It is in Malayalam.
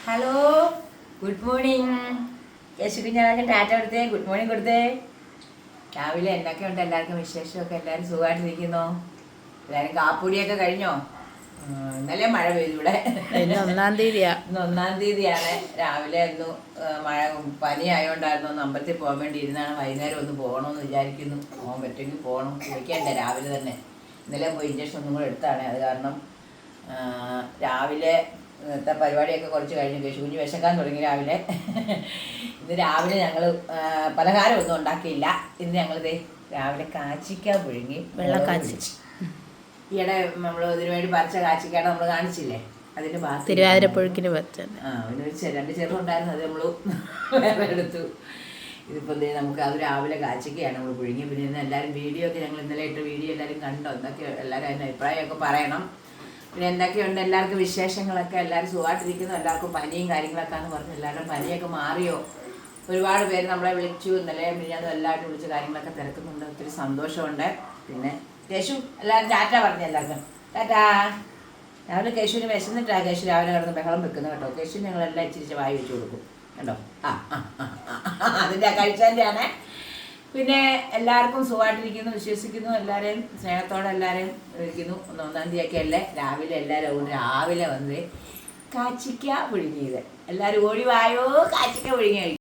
Hello, good morning. യേശുക്ക് ഞാൻ ടാറ്റ കൊടുത്തേ, ഗുഡ് മോർണിംഗ് കൊടുത്തേ. രാവിലെ എന്തൊക്കെയുണ്ട് എല്ലാവർക്കും വിശേഷമൊക്കെ? എല്ലാവരും സുഖമായിട്ടിരിക്കുന്നോ? എല്ലാവരും കാപ്പുടിയൊക്കെ കഴിഞ്ഞോ? ഇന്നലെ മഴ പെയ്തു ഇവിടെ. ഇന്ന് 1-ാം തീയതിയാ. ഇന്ന് 1-ാം തീയതിയാണ്. രാവിലെ ഒന്ന് മഴ, പനി ആയതുകൊണ്ടായിരുന്നു ഒന്ന് അമ്പലത്തിൽ പോകാൻ വേണ്ടി ഇരുന്നാണ്. വൈകുന്നേരം ഒന്ന് പോകണമെന്ന് വിചാരിക്കുന്നു. പോകാൻ പറ്റുമെങ്കിൽ പോകണം. കുളിക്കണ്ടേ രാവിലെ തന്നെ. ഇന്നലെ പോയി ഇഞ്ചക്ഷൻ ഒന്നും കൂടെ എടുത്താണ്. അത് കാരണം രാവിലെ പരിപാടിയൊക്കെ കുറച്ച് കഴിഞ്ഞു. കുഞ്ഞ് വിശക്കാൻ തുടങ്ങി രാവിലെ. ഇന്ന് രാവിലെ ഞങ്ങൾ പലഹാരമൊന്നും ഉണ്ടാക്കിയില്ല. ഇന്ന് ഞങ്ങളിത് രാവിലെ കാച്ചിക്ക പുഴുങ്ങി വെള്ളക്കാച്ചി. ഈയിടെ നമ്മൾ ഇതിനു വേണ്ടി പറിച്ച കാച്ചിക്കാണ് നമ്മൾ കാണിച്ചില്ലേ, അതിൻ്റെ ബാക്കി തിരുവാതിരപ്പുഴുക്കിന് വെച്ചത്. പിന്നെ ഒരു 2 ചെറുണ്ടായിരുന്നു, അത് നമ്മൾ വേറെ എടുത്തു. ഇതിപ്പോൾ നമുക്ക് അത് രാവിലെ കാച്ചിക്കയാണ് നമ്മൾ പുഴുങ്ങി. പിന്നെ ഇന്ന് എല്ലാവരും വീഡിയോ ഒക്കെ ഞങ്ങൾ ഇന്നലെ ഇട്ട വീഡിയോ എല്ലാവരും കണ്ടോ? എന്തൊക്കെ എല്ലാവരും അതിൻ്റെ അഭിപ്രായമൊക്കെ പറയണം. പിന്നെ എന്തൊക്കെയുണ്ട് എല്ലാവർക്കും വിശേഷങ്ങളൊക്കെ? എല്ലാവരും സുഖമായിട്ടിരിക്കുന്നു. എല്ലാവർക്കും പനിയും കാര്യങ്ങളൊക്കെ ആണെന്ന് പറഞ്ഞു. എല്ലാവരും പനിയൊക്കെ മാറിയോ? ഒരുപാട് പേര് നമ്മളെ വിളിച്ചു. ഇന്നലെ മിനിഞ്ഞാന്നും എല്ലാവരും വിളിച്ച കാര്യങ്ങളൊക്കെ തിരക്കുന്നുണ്ട്. ഒത്തിരി സന്തോഷമുണ്ട്. പിന്നെ കേശു എല്ലാവരും ടാറ്റ പറഞ്ഞു. എല്ലാവർക്കും ടാറ്റാ. രാവിലെ കേശുവിന് വിശന്നിട്ടാണ് കേശു രാവിലെ കിടന്ന് ബഹളം വെക്കുന്നത് കേട്ടോ. കേശു ഞങ്ങളെല്ലാം ഇച്ചിരി വായി വെച്ച് കൊടുക്കും കേട്ടോ. അതിൻ്റെ കഴിച്ചതിൻ്റെ ആണ്. പിന്നെ എല്ലാവർക്കും സുഖമായിട്ടിരിക്കുന്നു വിശ്വസിക്കുന്നു. എല്ലാവരെയും സ്നേഹത്തോടെ എല്ലാവരെയും ഇരിക്കുന്നു. 1-ാം തീയതിയൊക്കെ അല്ലേ. രാവിലെ എല്ലാവരും രാവിലെ വന്ന് കാച്ചിക്ക പുഴുങ്ങിയത്. എല്ലാവരും ഓടി വായോ, കാച്ചിക്ക പുഴുങ്ങി കഴിക്കും.